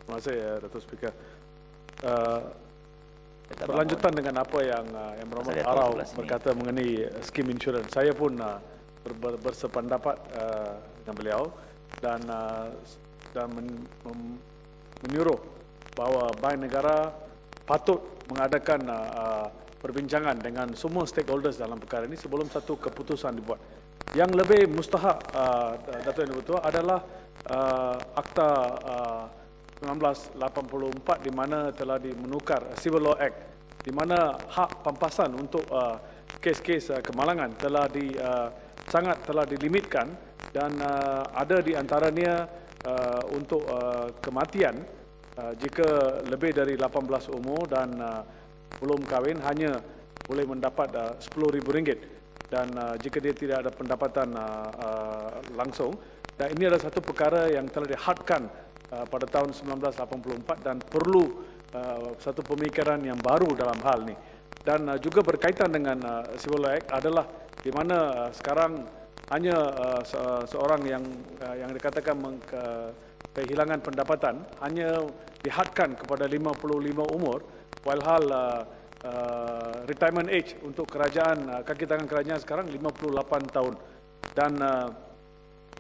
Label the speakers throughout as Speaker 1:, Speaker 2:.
Speaker 1: Terima kasih, Datuk Speaker. Berlanjutan dengan apa yang Berhormat Arau berkata mengenai skim insurans, saya pun bersependapat dengan beliau dan menyuruh bahawa Bank Negara patut mengadakan perbincangan dengan semua stakeholders dalam perkara ini sebelum satu keputusan dibuat. Yang lebih mustahak, Datuk Yang Dipertua, adalah Akta 1984 di mana telah menukar Civil Law Act, di mana hak pampasan untuk kes-kes kemalangan sangat telah dilimitkan dan ada di antaranya untuk kematian jika lebih dari 18 umur dan belum kahwin hanya boleh mendapat RM10,000 dan jika dia tidak ada pendapatan langsung. Dan ini adalah satu perkara yang telah dihadkan pada tahun 1984 dan perlu satu pemikiran yang baru dalam hal ini. Dan juga berkaitan dengan Civil Law Act adalah di mana sekarang hanya seorang yang dikatakan kehilangan pendapatan hanya dihadkan kepada 55 umur, walhal retirement age untuk kerajaan, kaki tangan kerajaan sekarang 58 tahun. Dan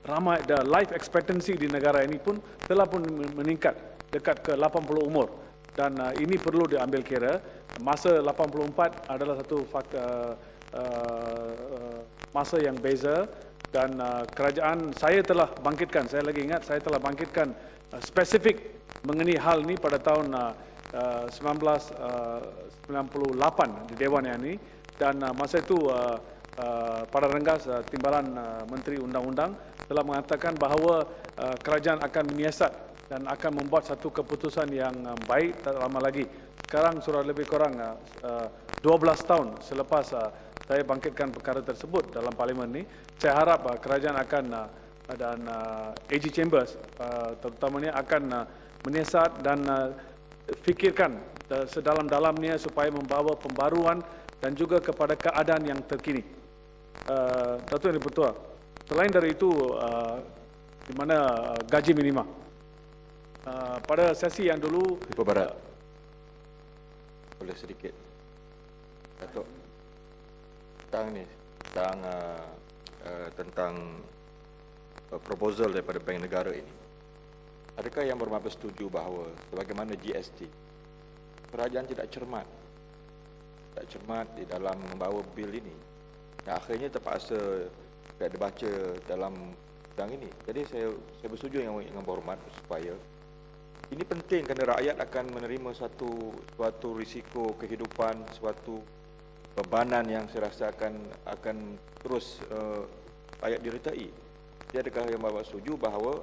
Speaker 1: ramai life expectancy di negara ini pun telah meningkat dekat ke 80 umur dan ini perlu diambil kira. Masa 84 adalah satu masa yang beza dan kerajaan saya telah bangkitkan, saya lagi ingat saya telah bangkitkan spesifik mengenai hal ini pada tahun 1998 di Dewan yang ini dan masa itu Para Rengas Timbalan Menteri Undang-Undang telah mengatakan bahawa kerajaan akan menyiasat dan akan membuat satu keputusan yang baik tak lama lagi. Sekarang sudah lebih kurang 12 tahun selepas saya bangkitkan perkara tersebut dalam parlimen ini. Saya harap kerajaan akan dan AG Chambers terutamanya akan menyiasat dan fikirkan sedalam-dalamnya supaya membawa pembaruan dan juga kepada keadaan yang terkini. Datuk Yang Dipertua, selain dari itu, di mana gaji minima. Pada sesi yang dulu,
Speaker 2: Ibu Barat, boleh sedikit, Datuk, tentang proposal daripada Bank Negara ini. Adakah yang bermakna setuju bahawa sebagaimana GST, kerajaan tidak cermat di dalam membawa bil ini? Dan akhirnya terpaksa tidak dibaca dalam sidang ini. Jadi saya bersetuju dengan berhormat supaya ini penting kerana rakyat akan menerima suatu risiko kehidupan, suatu bebanan yang saya rasa akan terus rakyat didertai. Jadi adakah yang bapak setuju bahawa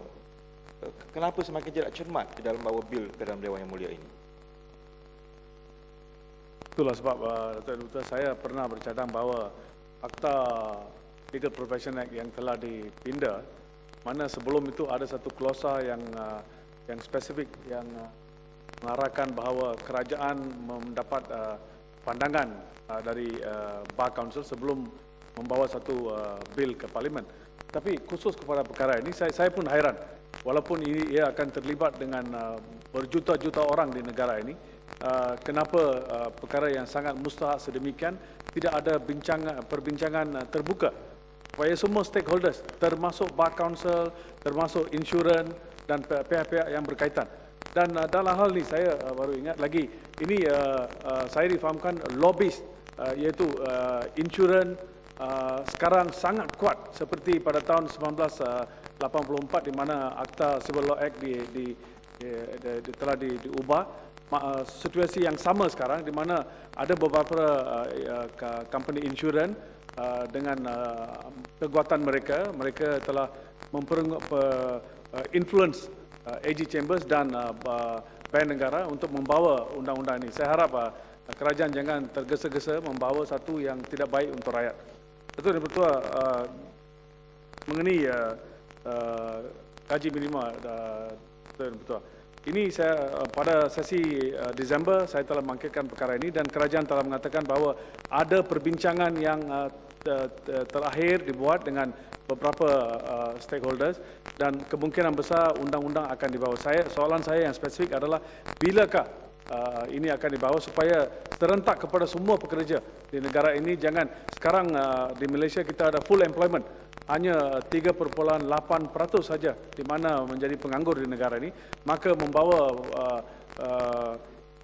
Speaker 2: kenapa semakin tidak cermat di dalam bawa bil ke dalam Dewan Yang Mulia ini?
Speaker 1: Itulah sebab Datuk Yang saya pernah bercadang bahawa Akta Legal Profession Act yang telah dipindah, mana sebelum itu ada satu klausa yang spesifik yang mengarahkan bahawa kerajaan mendapat pandangan dari Bar Council sebelum membawa satu bil ke Parlimen. Tapi khusus kepada perkara ini, saya pun hairan. Walaupun ia akan terlibat dengan berjuta-juta orang di negara ini, kenapa perkara yang sangat mustahak sedemikian tidak ada perbincangan terbuka supaya semua stakeholders termasuk Bar Council, termasuk insurans dan pihak-pihak yang berkaitan. Dan dalam hal ini saya baru ingat lagi, ini saya difahamkan lobis iaitu insurans sekarang sangat kuat seperti pada tahun 1984 di mana Akta Civil Law Act telah diubah. Situasi yang sama sekarang di mana ada beberapa company insurans dengan kekuatan mereka telah influence AG Chambers dan Bank Negara untuk membawa undang-undang ini. Saya harap kerajaan jangan tergesa-gesa membawa satu yang tidak baik untuk rakyat. Datuk Yang Dipertua, mengenai gaji minima, Datuk Yang Dipertua, ini saya pada sesi Disember saya telah bangkitkan perkara ini dan kerajaan telah mengatakan bahawa ada perbincangan yang terakhir dibuat dengan beberapa stakeholders dan kemungkinan besar undang-undang akan dibawa. Soalan saya yang spesifik adalah bilakah ini akan dibawa supaya serentak kepada semua pekerja di negara ini. Jangan sekarang di Malaysia kita ada full employment, hanya 3.8% saja di mana menjadi penganggur di negara ini. Maka membawa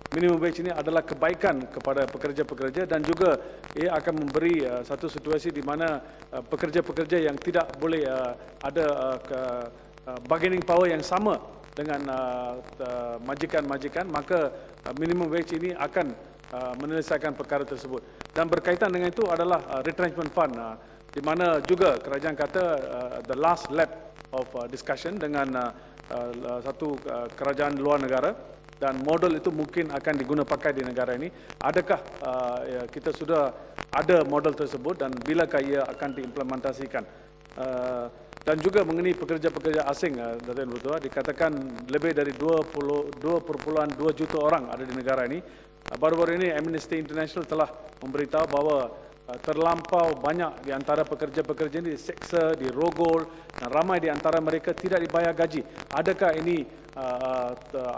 Speaker 1: minimum wage ini adalah kebaikan kepada pekerja-pekerja dan juga ia akan memberi satu situasi di mana pekerja-pekerja yang tidak boleh ada bargaining power yang sama dengan majikan-majikan, maka minimum wage ini akan menyelesaikan perkara tersebut. Dan berkaitan dengan itu adalah retrenchment fund, di mana juga kerajaan kata the last lap of discussion dengan satu kerajaan luar negara, dan model itu mungkin akan diguna pakai di negara ini. Adakah kita sudah ada model tersebut dan bilakah ia akan diimplementasikan? Dan juga mengenai pekerja-pekerja asing, Datin Butua, dikatakan lebih dari 2.2 juta orang ada di negara ini. Baru-baru ini Amnesty International telah memberitahu bahawa terlampau banyak di antara pekerja-pekerja ini diseksa, dirogol, dan ramai di antara mereka tidak dibayar gaji. Adakah ini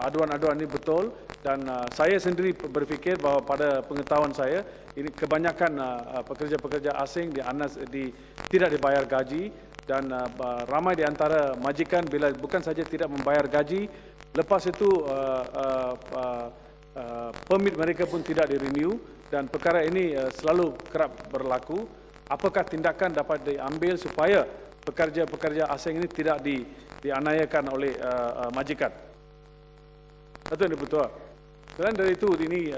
Speaker 1: aduan-aduan ini betul? Dan saya sendiri berfikir bahawa pada pengetahuan saya, ini kebanyakan pekerja-pekerja asing tidak dibayar gaji, dan ramai di antara majikan bila bukan saja tidak membayar gaji, lepas itu permit mereka pun tidak di-renew, dan perkara ini selalu kerap berlaku. Apakah tindakan dapat diambil supaya pekerja-pekerja asing ini tidak dianiayakan oleh majikan? Itu yang betul. Selain dari itu, ini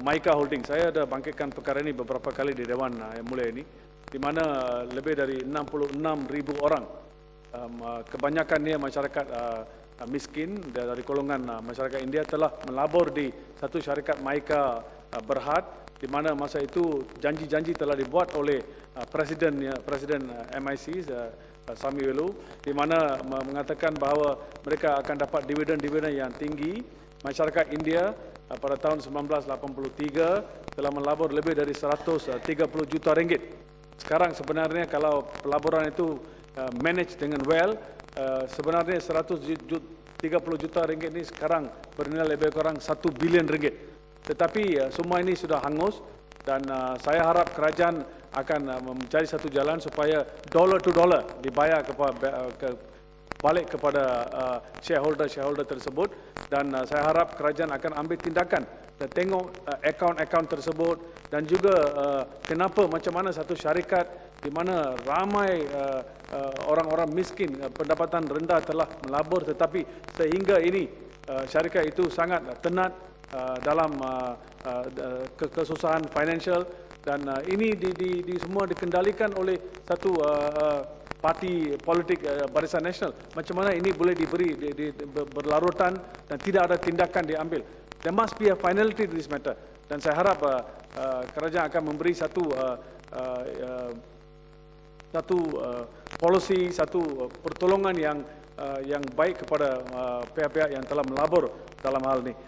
Speaker 1: Maika Holding, saya ada bangkitkan perkara ini beberapa kali di Dewan yang mulia ini, di mana lebih dari 66,000 orang, kebanyakan dia masyarakat miskin dari golongan masyarakat India, telah melabur di satu syarikat Maika Berhad, di mana masa itu janji-janji telah dibuat oleh Presiden MIC Sami Welu, di mana mengatakan bahawa mereka akan dapat dividen-dividen yang tinggi. Masyarakat India pada tahun 1983 telah melabur lebih dari 130 juta ringgit. Sekarang sebenarnya kalau pelaburan itu manage dengan well, sebenarnya 130 juta ringgit ini sekarang bernilai lebih kurang 1 bilion ringgit. Tetapi semua ini sudah hangus, dan saya harap kerajaan akan mencari satu jalan supaya dollar to dollar dibayar balik kepada shareholder tersebut. Dan saya harap kerajaan akan ambil tindakan dan tengok akaun-akaun tersebut, dan juga kenapa macam mana satu syarikat di mana ramai orang-orang miskin pendapatan rendah telah melabur, tetapi sehingga ini syarikat itu sangat tenat dalam kesusahan financial, dan ini semua dikendalikan oleh satu parti politik Barisan Nasional. Macam mana ini boleh diberi berlarutan dan tidak ada tindakan diambil? There must be a finality to this matter. Dan saya harap kerajaan akan memberi satu polisi, satu pertolongan yang baik kepada pihak-pihak yang telah melabur dalam hal ini.